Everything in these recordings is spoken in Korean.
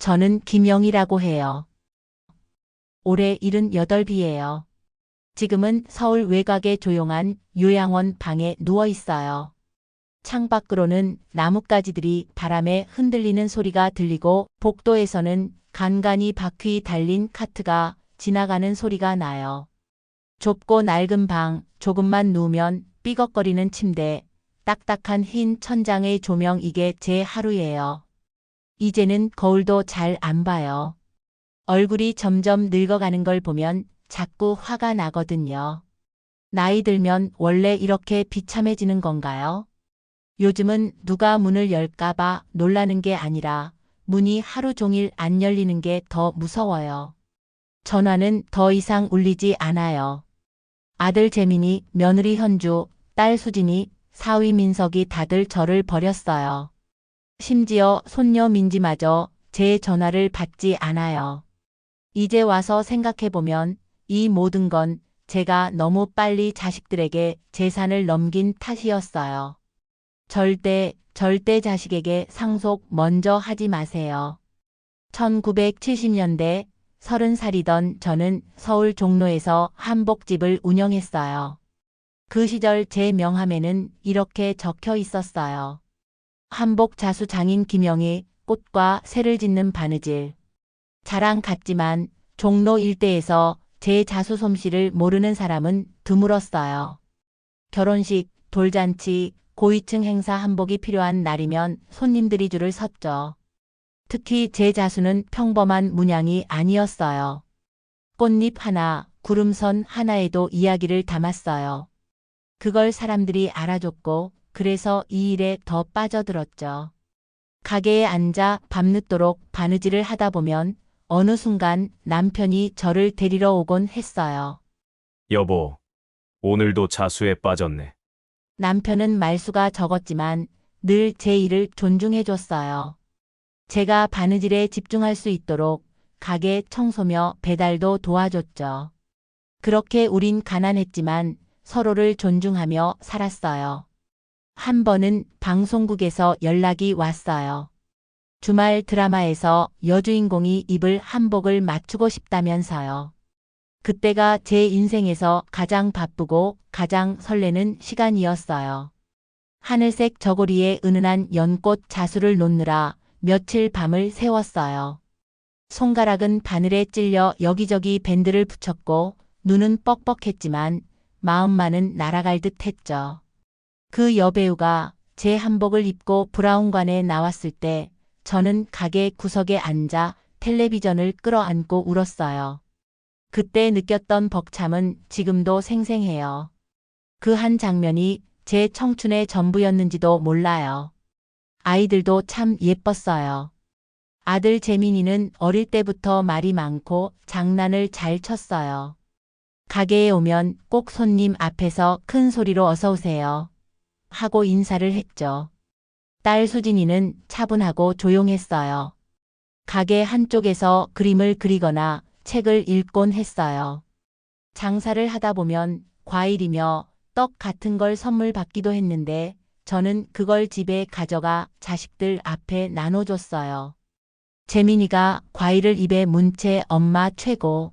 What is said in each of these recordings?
저는 김영이라고 해요. 올해 78이에요. 지금은 서울 외곽의 조용한 요양원 방에 누워 있어요. 창밖으로는 나뭇가지들이 바람에 흔들리는 소리가 들리고 복도에서는 간간이 바퀴 달린 카트가 지나가는 소리가 나요. 좁고 낡은 방, 조금만 누우면 삐걱거리는 침대, 딱딱한 흰 천장의 조명, 이게 제 하루예요. 이제는 거울도 잘 안 봐요. 얼굴이 점점 늙어가는 걸 보면 자꾸 화가 나거든요. 나이 들면 원래 이렇게 비참해지는 건가요? 요즘은 누가 문을 열까봐 놀라는 게 아니라 문이 하루 종일 안 열리는 게 더 무서워요. 전화는 더 이상 울리지 않아요. 아들 재민이, 며느리 현주, 딸 수진이, 사위 민석이 다들 저를 버렸어요. 심지어 손녀 민지마저 제 전화를 받지 않아요. 이제 와서 생각해보면 이 모든 건 제가 너무 빨리 자식들에게 재산을 넘긴 탓이었어요. 절대 자식에게 상속 먼저 하지 마세요. 1970년대 30살이던 저는 서울 종로에서 한복집을 운영했어요. 그 시절 제 명함에는 이렇게 적혀 있었어요. 한복 자수 장인 김영희, 꽃과 새를 짓는 바느질. 자랑 같지만 종로 일대에서 제 자수 솜씨를 모르는 사람은 드물었어요. 결혼식, 돌잔치, 고위층 행사 한복이 필요한 날이면 손님들이 줄을 섰죠. 특히 제 자수는 평범한 문양이 아니었어요. 꽃잎 하나, 구름선 하나에도 이야기를 담았어요. 그걸 사람들이 알아줬고 그래서 이 일에 더 빠져들었죠. 가게에 앉아 밤늦도록 바느질을 하다 보면 어느 순간 남편이 저를 데리러 오곤 했어요. 여보, 오늘도 자수에 빠졌네. 남편은 말수가 적었지만 늘 제 일을 존중해줬어요. 제가 바느질에 집중할 수 있도록 가게 청소며 배달도 도와줬죠. 그렇게 우린 가난했지만 서로를 존중하며 살았어요. 한 번은 방송국에서 연락이 왔어요. 주말 드라마에서 여주인공이 입을 한복을 맞추고 싶다면서요. 그때가 제 인생에서 가장 바쁘고 가장 설레는 시간이었어요. 하늘색 저고리에 은은한 연꽃 자수를 놓느라 며칠 밤을 새웠어요. 손가락은 바늘에 찔려 여기저기 밴드를 붙였고 눈은 뻑뻑했지만 마음만은 날아갈 듯 했죠. 그 여배우가 제 한복을 입고 브라운관에 나왔을 때 저는 가게 구석에 앉아 텔레비전을 끌어안고 울었어요. 그때 느꼈던 벅참은 지금도 생생해요. 그 한 장면이 제 청춘의 전부였는지도 몰라요. 아이들도 참 예뻤어요. 아들 재민이는 어릴 때부터 말이 많고 장난을 잘 쳤어요. 가게에 오면 꼭 손님 앞에서 큰 소리로 어서 오세요 하고 인사를 했죠. 딸 수진이는 차분하고 조용했어요. 가게 한쪽에서 그림을 그리거나 책을 읽곤 했어요. 장사를 하다 보면 과일이며 떡 같은 걸 선물 받기도 했는데 저는 그걸 집에 가져가 자식들 앞에 나눠줬어요. 재민이가 과일을 입에 문 채 엄마 최고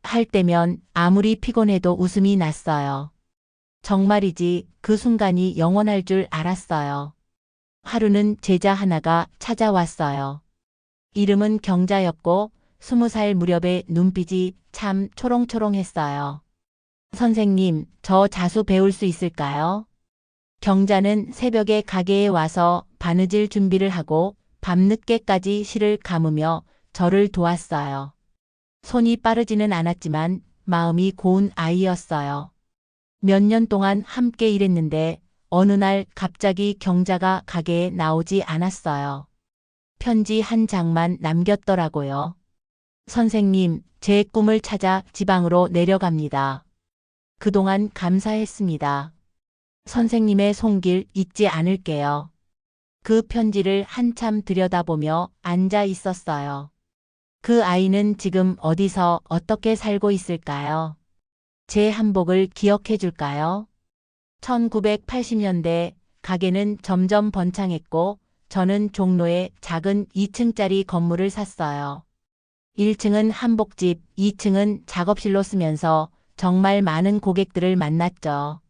할 때면 아무리 피곤해도 웃음이 났어요. 정말이지 그 순간이 영원할 줄 알았어요. 하루는 제자 하나가 찾아왔어요. 이름은 경자였고 20살 무렵의 눈빛이 참 초롱초롱했어요. 선생님, 저 자수 배울 수 있을까요? 경자는 새벽에 가게에 와서 바느질 준비를 하고 밤늦게까지 실을 감으며 저를 도왔어요. 손이 빠르지는 않았지만 마음이 고운 아이였어요. 몇 년 동안 함께 일했는데 어느 날 갑자기 경자가 가게에 나오지 않았어요. 편지 한 장만 남겼더라고요. 선생님, 제 꿈을 찾아 지방으로 내려갑니다. 그동안 감사했습니다. 선생님의 손길 잊지 않을게요. 그 편지를 한참 들여다보며 앉아 있었어요. 그 아이는 지금 어디서 어떻게 살고 있을까요? 제 한복을 기억해 줄까요? 1980년대 가게는 점점 번창했고 저는 종로에 작은 2층짜리 건물을 샀어요. 1층은 한복집, 2층은 작업실로 쓰면서 정말 많은 고객들을 만났죠.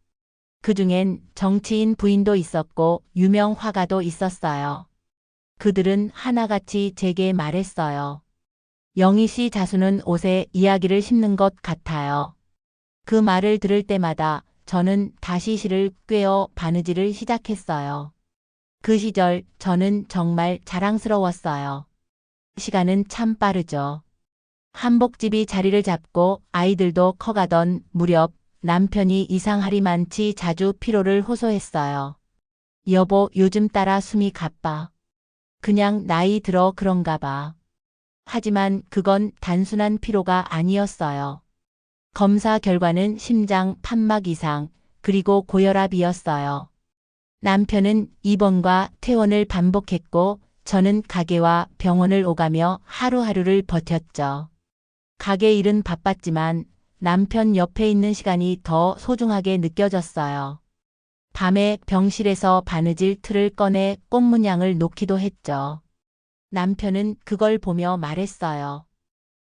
그중엔 정치인 부인도 있었고 유명 화가도 있었어요. 그들은 하나같이 제게 말했어요. 영희 씨 자수는 옷에 이야기를 심는 것 같아요. 그 말을 들을 때마다 저는 다시 실을 꿰어 바느질을 시작했어요. 그 시절 저는 정말 자랑스러웠어요. 시간은 참 빠르죠. 한복집이 자리를 잡고 아이들도 커가던 무렵 남편이 이상하리 많지 자주 피로를 호소했어요. 여보, 요즘 따라 숨이 가빠. 그냥 나이 들어 그런가 봐. 하지만 그건 단순한 피로가 아니었어요. 검사 결과는 심장 판막 이상, 그리고 고혈압이었어요. 남편은 입원과 퇴원을 반복했고 저는 가게와 병원을 오가며 하루하루를 버텼죠. 가게 일은 바빴지만 남편 옆에 있는 시간이 더 소중하게 느껴졌어요. 밤에 병실에서 바느질 틀을 꺼내 꽃문양을 놓기도 했죠. 남편은 그걸 보며 말했어요.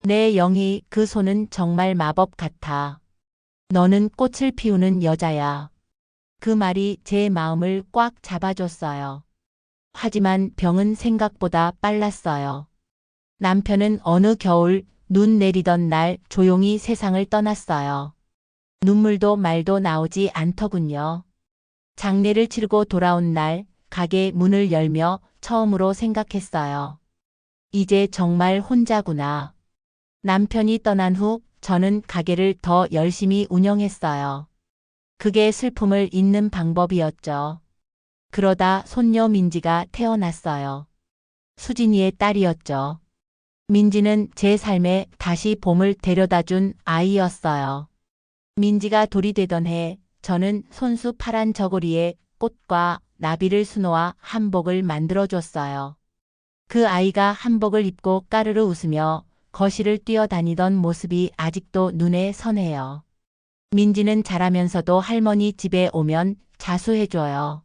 내 영희, 그 손은 정말 마법 같아. 너는 꽃을 피우는 여자야. 그 말이 제 마음을 꽉 잡아줬어요. 하지만 병은 생각보다 빨랐어요. 남편은 어느 겨울 눈 내리던 날 조용히 세상을 떠났어요. 눈물도 말도 나오지 않더군요. 장례를 치르고 돌아온 날 가게 문을 열며 처음으로 생각했어요. 이제 정말 혼자구나. 남편이 떠난 후 저는 가게를 더 열심히 운영했어요. 그게 슬픔을 잇는 방법이었죠. 그러다 손녀 민지가 태어났어요. 수진이의 딸이었죠. 민지는 제 삶에 다시 봄을 데려다 준 아이였어요. 민지가 돌이 되던 해 저는 손수 파란 저고리에 꽃과 나비를 수놓아 한복을 만들어줬어요. 그 아이가 한복을 입고 까르르 웃으며 거실을 뛰어다니던 모습이 아직도 눈에 선해요. 민지는 자라면서도 할머니 집에 오면 자수해줘요.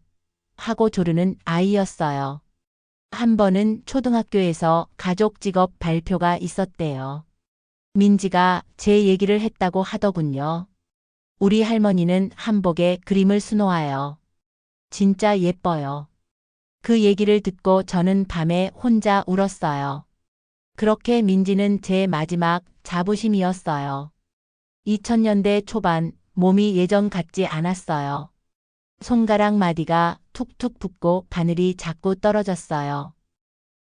하고 조르는 아이였어요. 한 번은 초등학교에서 가족 직업 발표가 있었대요. 민지가 제 얘기를 했다고 하더군요. 우리 할머니는 한복에 그림을 수놓아요. 진짜 예뻐요. 그 얘기를 듣고 저는 밤에 혼자 울었어요. 그렇게 민지는 제 마지막 자부심이었어요. 2000년대 초반 몸이 예전 같지 않았어요. 손가락 마디가 툭툭 붓고 바늘이 자꾸 떨어졌어요.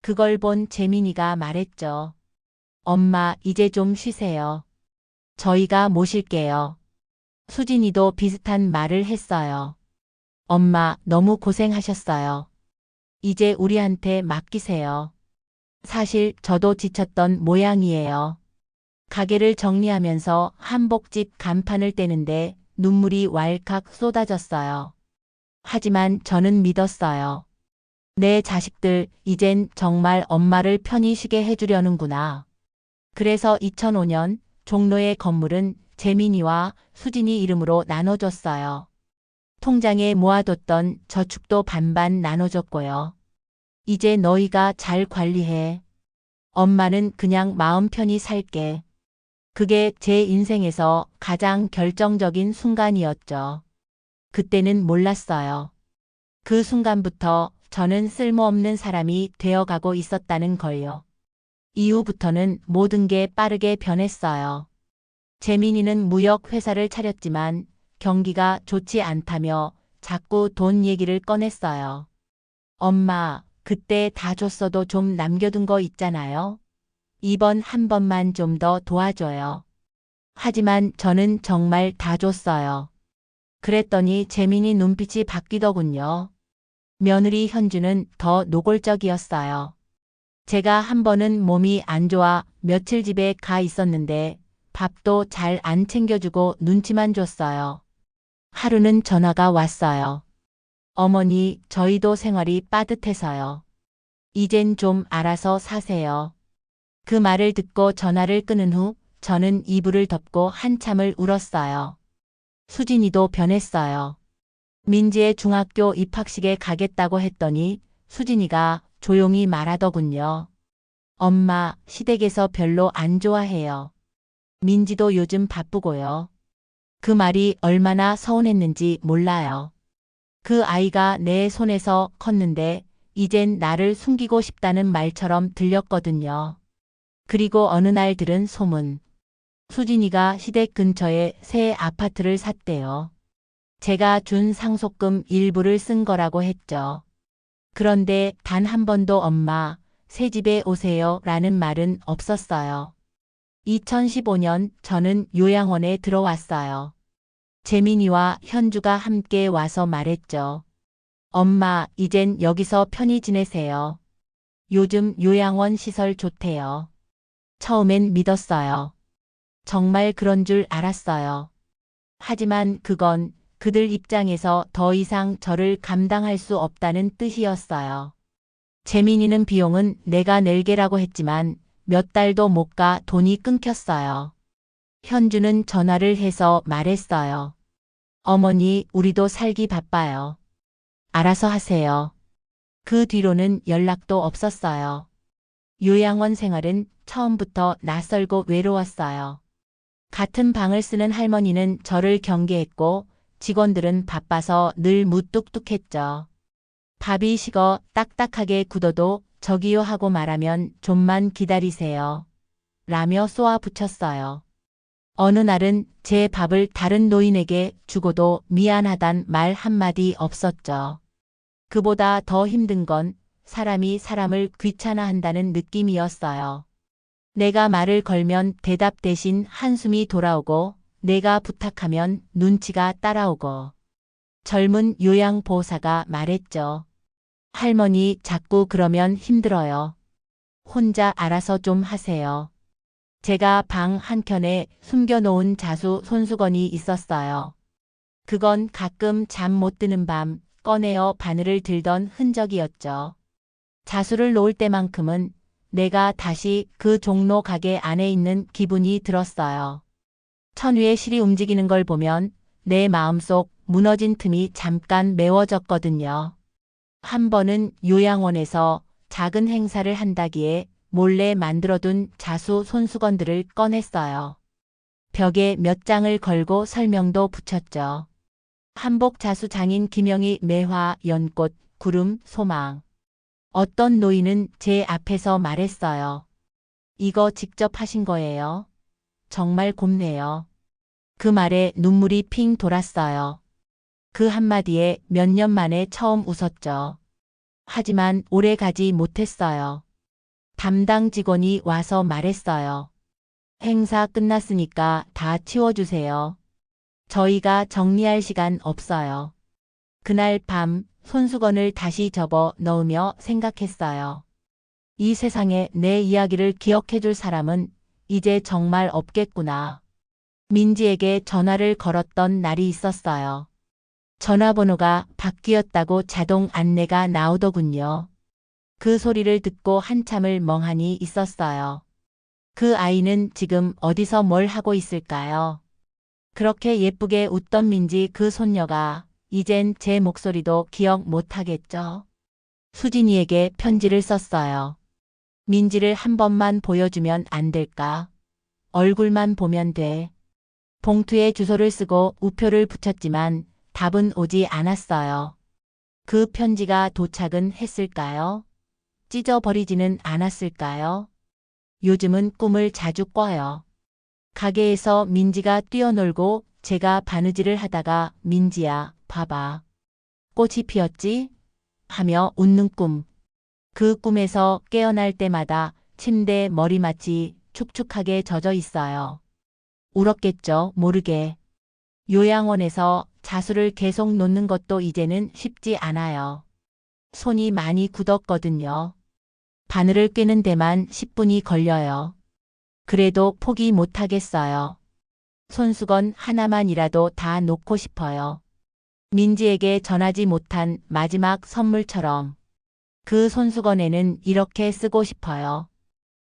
그걸 본 재민이가 말했죠. 엄마, 이제 좀 쉬세요. 저희가 모실게요. 수진이도 비슷한 말을 했어요. 엄마, 너무 고생하셨어요. 이제 우리한테 맡기세요. 사실 저도 지쳤던 모양이에요. 가게를 정리하면서 한복집 간판을 떼는데 눈물이 왈칵 쏟아졌어요. 하지만 저는 믿었어요. 내 자식들, 이젠 정말 엄마를 편히 쉬게 해주려는구나. 그래서 2005년 종로의 건물은 재민이와 수진이 이름으로 나눠줬어요. 통장에 모아뒀던 저축도 반반 나눠줬고요. 이제 너희가 잘 관리해. 엄마는 그냥 마음 편히 살게. 그게 제 인생에서 가장 결정적인 순간이었죠. 그때는 몰랐어요. 그 순간부터 저는 쓸모없는 사람이 되어가고 있었다는 걸요. 이후부터는 모든 게 빠르게 변했어요. 재민이는 무역 회사를 차렸지만 경기가 좋지 않다며 자꾸 돈 얘기를 꺼냈어요. 엄마, 그때 다 줬어도 좀 남겨둔 거 있잖아요. 이번 한 번만 좀 더 도와줘요. 하지만 저는 정말 다 줬어요. 그랬더니 재민이 눈빛이 바뀌더군요. 며느리 현주는 더 노골적이었어요. 제가 한 번은 몸이 안 좋아 며칠 집에 가 있었는데 밥도 잘 안 챙겨주고 눈치만 줬어요. 하루는 전화가 왔어요. 어머니, 저희도 생활이 빠듯해서요. 이젠 좀 알아서 사세요. 그 말을 듣고 전화를 끊은 후 저는 이불을 덮고 한참을 울었어요. 수진이도 변했어요. 민지의 중학교 입학식에 가겠다고 했더니 수진이가 조용히 말하더군요. 엄마, 시댁에서 별로 안 좋아해요. 민지도 요즘 바쁘고요. 그 말이 얼마나 서운했는지 몰라요. 그 아이가 내 손에서 컸는데 이젠 나를 숨기고 싶다는 말처럼 들렸거든요. 그리고 어느 날 들은 소문. 수진이가 시댁 근처에 새 아파트를 샀대요. 제가 준 상속금 일부를 쓴 거라고 했죠. 그런데 단 한 번도 엄마, 새 집에 오세요 라는 말은 없었어요. 2015년 저는 요양원에 들어왔어요. 재민이와 현주가 함께 와서 말했죠. 엄마, 이젠 여기서 편히 지내세요. 요즘 요양원 시설 좋대요. 처음엔 믿었어요. 정말 그런 줄 알았어요. 하지만 그건 그들 입장에서 더 이상 저를 감당할 수 없다는 뜻이었어요. 재민이는 비용은 내가 낼게라고 했지만 몇 달도 못 가 돈이 끊겼어요. 현주는 전화를 해서 말했어요. 어머니, 우리도 살기 바빠요. 알아서 하세요. 그 뒤로는 연락도 없었어요. 요양원 생활은 처음부터 낯설고 외로웠어요. 같은 방을 쓰는 할머니는 저를 경계했고 직원들은 바빠서 늘 무뚝뚝했죠. 밥이 식어 딱딱하게 굳어도 저기요 하고 말하면 좀만 기다리세요. 라며 쏘아 붙였어요. 어느 날은 제 밥을 다른 노인에게 주고도 미안하단 말 한마디 없었죠. 그보다 더 힘든 건 사람이 사람을 귀찮아한다는 느낌이었어요. 내가 말을 걸면 대답 대신 한숨이 돌아오고 내가 부탁하면 눈치가 따라오고. 젊은 요양보호사가 말했죠. 할머니 자꾸 그러면 힘들어요. 혼자 알아서 좀 하세요. 제가 방 한켠에 숨겨놓은 자수 손수건이 있었어요. 그건 가끔 잠 못 드는 밤 꺼내어 바늘을 들던 흔적이었죠. 자수를 놓을 때만큼은 내가 다시 그 종로 가게 안에 있는 기분이 들었어요. 천위의 실이 움직이는 걸 보면 내 마음속 무너진 틈이 잠깐 메워졌거든요. 한 번은 요양원에서 작은 행사를 한다기에 몰래 만들어둔 자수 손수건들을 꺼냈어요. 벽에 몇 장을 걸고 설명도 붙였죠. 한복 자수 장인 김영희 매화, 연꽃, 구름, 소망. 어떤 노인은 제 앞에서 말했어요. 이거 직접 하신 거예요? 정말 곱네요. 그 말에 눈물이 핑 돌았어요. 그 한마디에 몇 년 만에 처음 웃었죠. 하지만 오래 가지 못했어요. 담당 직원이 와서 말했어요. 행사 끝났으니까 다 치워주세요. 저희가 정리할 시간 없어요. 그날 밤 손수건을 다시 접어 넣으며 생각했어요. 이 세상에 내 이야기를 기억해줄 사람은 이제 정말 없겠구나. 민지에게 전화를 걸었던 날이 있었어요. 전화번호가 바뀌었다고 자동 안내가 나오더군요. 그 소리를 듣고 한참을 멍하니 있었어요. 그 아이는 지금 어디서 뭘 하고 있을까요? 그렇게 예쁘게 웃던 민지 그 손녀가 이젠 제 목소리도 기억 못하겠죠? 수진이에게 편지를 썼어요. 민지를 한 번만 보여주면 안 될까? 얼굴만 보면 돼. 봉투에 주소를 쓰고 우표를 붙였지만 답은 오지 않았어요. 그 편지가 도착은 했을까요? 찢어버리지는 않았을까요? 요즘은 꿈을 자주 꿔요. 가게에서 민지가 뛰어놀고 제가 바느질을 하다가 민지야, 봐봐. 꽃이 피었지? 하며 웃는 꿈. 그 꿈에서 깨어날 때마다 침대 머리맡이 축축하게 젖어 있어요. 울었겠죠, 모르게. 요양원에서 자수를 계속 놓는 것도 이제는 쉽지 않아요. 손이 많이 굳었거든요. 바늘을 꿰는 데만 10분이 걸려요. 그래도 포기 못하겠어요. 손수건 하나만이라도 다 놓고 싶어요. 민지에게 전하지 못한 마지막 선물처럼. 그 손수건에는 이렇게 쓰고 싶어요.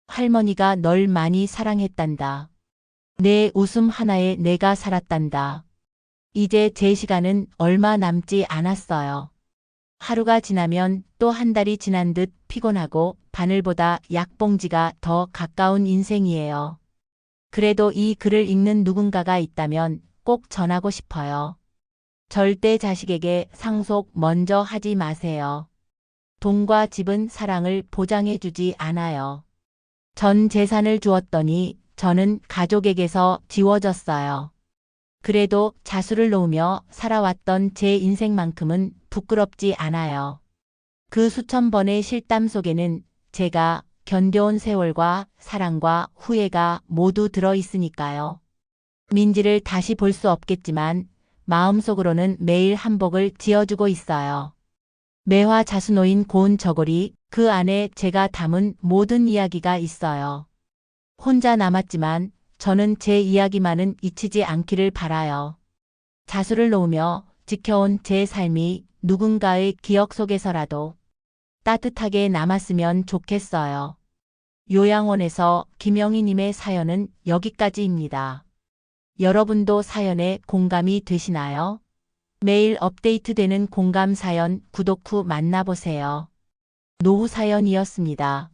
할머니가 널 많이 사랑했단다. 내 웃음 하나에 내가 살았단다. 이제 제 시간은 얼마 남지 않았어요. 하루가 지나면 또 한 달이 지난 듯 피곤하고 바늘보다 약봉지가 더 가까운 인생이에요. 그래도 이 글을 읽는 누군가가 있다면 꼭 전하고 싶어요. 절대 자식에게 상속 먼저 하지 마세요. 돈과 집은 사랑을 보장해주지 않아요. 전 재산을 주었더니 저는 가족에게서 지워졌어요. 그래도 자수를 놓으며 살아왔던 제 인생만큼은 부끄럽지 않아요. 그 수천 번의 실담 속에는 제가 견뎌온 세월과 사랑과 후회가 모두 들어 있으니까요. 민지를 다시 볼 수 없겠지만 마음속으로는 매일 한복을 지어주고 있어요. 매화 자수 놓인 고운 저고리, 그 안에 제가 담은 모든 이야기가 있어요. 혼자 남았지만 저는 제 이야기만은 잊히지 않기를 바라요. 자수를 놓으며 지켜온 제 삶이 누군가의 기억 속에서라도 따뜻하게 남았으면 좋겠어요. 요양원에서 김영희님의 사연은 여기까지입니다. 여러분도 사연에 공감이 되시나요? 매일 업데이트되는 공감 사연 구독 후 만나보세요. 노후 사연이었습니다.